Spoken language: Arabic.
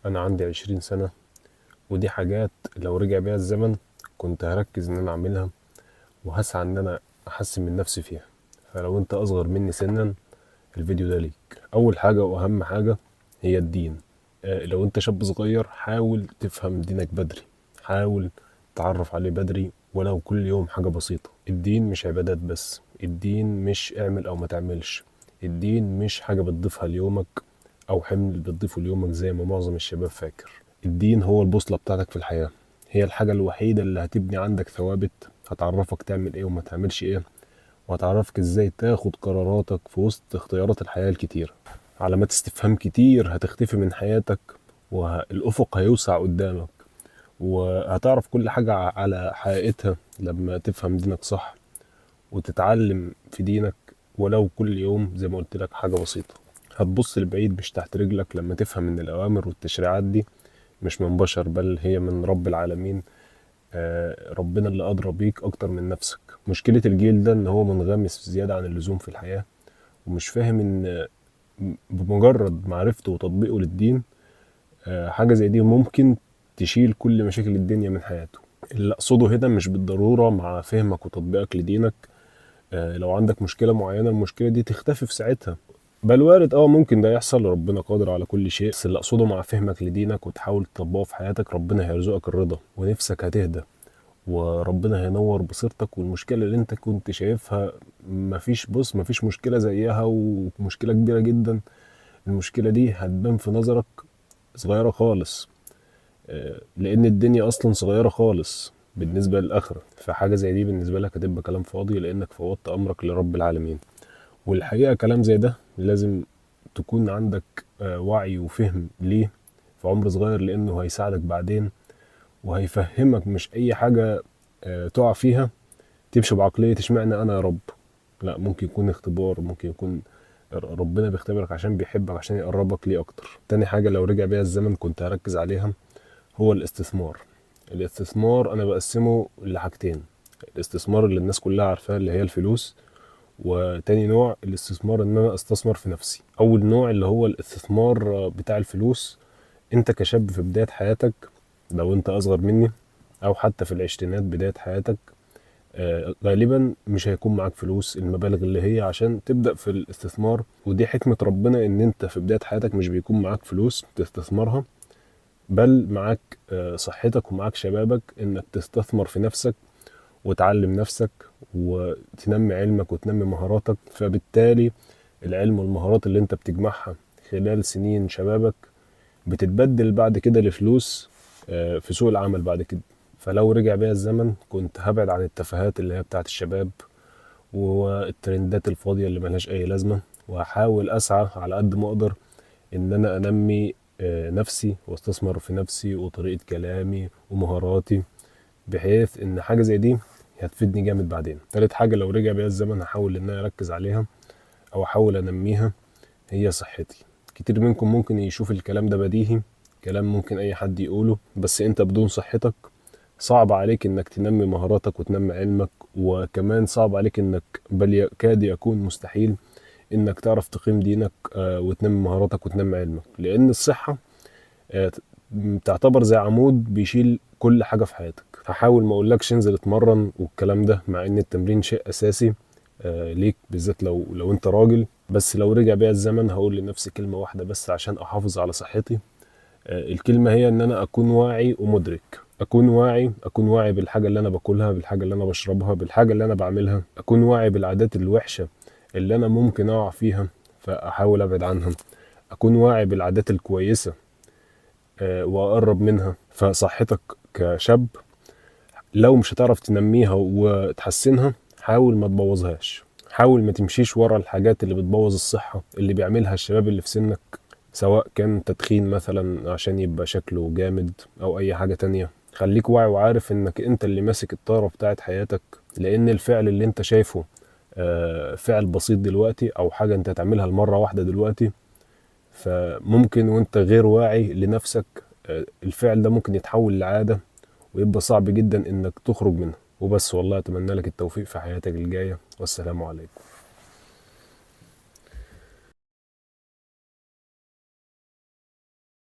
انا عندي 20 سنة، ودي حاجات لو رجع بيا الزمن كنت هركز ان انا اعملها، وهسعى ان انا احسن من نفسي فيها. فلو انت اصغر مني سنا، الفيديو ده ليك. اول حاجة واهم حاجة هي الدين. لو انت شاب صغير حاول تفهم دينك بدري، حاول تعرف عليه بدري ولو كل يوم حاجة بسيطة. الدين مش عبادات بس، الدين مش اعمل او ما تعملش، الدين مش حاجة بتضيفها ليومك او حمل بتضيفه ليومك زي ما معظم الشباب فاكر. الدين هو البوصلة بتاعتك في الحياة، هي الحاجة الوحيدة اللي هتبني عندك ثوابت، هتعرفك تعمل ايه وما تعملش ايه، وهتعرفك ازاي تاخد قراراتك في وسط اختيارات الحياة الكتير. علامات استفهام كتير هتختفي من حياتك، والأفق هيوسع قدامك، وهتعرف كل حاجة على حقيقتها لما تفهم دينك صح وتتعلم في دينك ولو كل يوم زي ما قلت لك حاجة بسيطة. هتبص لبعيد مش تحت رجلك لما تفهم ان الأوامر والتشريعات دي مش من بشر، بل هي من رب العالمين. ربنا اللي أدرى بيك أكتر من نفسك. مشكلة الجيل ده إن هو منغمس زيادة عن اللزوم في الحياة، ومش فاهم إن بمجرد معرفته وتطبيقه للدين حاجة زي دي ممكن تشيل كل مشاكل الدنيا من حياته. اللي أقصده هنا مش بالضرورة مع فهمك وتطبيقك لدينك لو عندك مشكلة معينة المشكلة دي تختفي في ساعتها، بل وارد ممكن ده يحصل، ربنا قادر على كل شيء. بس اللي أقصده مع فهمك لدينك وتحاول تطبقه في حياتك، ربنا هيرزقك الرضا ونفسك هتهدى، وربنا هينور بصيرتك، والمشكلة اللي انت كنت شايفها مفيش مشكلة زيها ومشكلة كبيرة جدا، المشكلة دي هتبان في نظرك صغيرة خالص، لان الدنيا اصلا صغيرة خالص بالنسبة للآخرة. فحاجة زي دي بالنسبة لك هتبقى كلام فاضي لانك فوضت امرك لرب العالمين. والحقيقة كلام زي ده لازم تكون عندك وعي وفهم ليه في عمر صغير، لانه هيساعدك بعدين وهيفهمك مش اي حاجة تقع فيها تمشي بعقلية اشمعنى انا يا رب. لا، ممكن يكون اختبار، ممكن يكون ربنا بيختبرك عشان بيحبك، عشان يقربك ليه اكتر. تاني حاجة لو رجع بيا الزمن كنت هركز عليها هو الاستثمار. الاستثمار انا بقسمه لحاجتين: الاستثمار اللي الناس كلها عارفاه اللي هي الفلوس، وتاني نوع الاستثمار ان انا استثمر في نفسي. اول نوع اللي هو الاستثمار بتاع الفلوس، انت كشاب في بداية حياتك، لو انت اصغر مني او حتى في العشرينات بداية حياتك، غالبا مش هيكون معاك فلوس المبالغ اللي هي عشان تبدأ في الاستثمار. ودي حكمة ربنا ان انت في بداية حياتك مش بيكون معاك فلوس تستثمرها، بل معاك صحتك ومعاك شبابك انك تستثمر في نفسك وتعلم نفسك وتنمي علمك وتنمي مهاراتك. فبالتالي العلم والمهارات اللي انت بتجمعها خلال سنين شبابك بتتبدل بعد كده لفلوس في سوق العمل بعد كده. فلو رجع بيا الزمن كنت هبعد عن التفاهات اللي هي بتاعت الشباب والترندات الفاضية اللي ملهاش أي لازمة، وهحاول أسعى على قد ما أقدر إن أنا أنمي نفسي واستثمر في نفسي وطريقة كلامي ومهاراتي، بحيث إن حاجة زي دي هتفيدني جامد بعدين. تالت حاجة لو رجع بيا الزمن هحاول إن أنا أركز عليها أو أحاول أنميها هي صحتي. كتير منكم ممكن يشوف الكلام ده بديهي، كلام ممكن أي حد يقوله، بس أنت بدون صحتك صعب عليك انك تنمي مهاراتك وتنمي علمك، وكمان صعب عليك انك بل يكاد يكون مستحيل انك تعرف تقيم دينك وتنمي مهاراتك وتنمي علمك، لان الصحة آه، تعتبر زي عمود بيشيل كل حاجة في حياتك. هحاول ما اقولكش انزل اتمرن والكلام ده، مع ان التمرين شيء اساسي ليك بالذات لو انت راجل. بس لو رجع بيا الزمن هقول لنفسي كلمة واحدة بس عشان احافظ على صحتي. الكلمة هي ان انا اكون واعي ومدرك. اكون واعي بالحاجة اللي انا باكلها، بالحاجة اللي انا بشربها، بالحاجة اللي انا بعملها. اكون واعي بالعادات الوحشة اللي انا ممكن اقع فيها فاحاول ابعد عنها. اكون واعي بالعادات الكويسة واقرب منها. فصحتك كشاب لو مش هتعرف تنميها وتحسنها حاول ما تبوظهاش، حاول ما تمشيش ورا الحاجات اللي بتبوظ الصحة اللي بيعملها الشباب اللي في سنك، سواء كان تدخين مثلا عشان يبقى شكله جامد او اي حاجة تانية. خليك واعي وعارف انك انت اللي ماسك الطارة بتاعت حياتك، لان الفعل اللي انت شايفه فعل بسيط دلوقتي او حاجة انت تعملها المرة واحدة دلوقتي، فممكن وانت غير واعي لنفسك الفعل ده ممكن يتحول لعادة ويبقى صعب جدا انك تخرج منها. وبس، والله اتمنى لك التوفيق في حياتك الجاية، والسلام عليكم.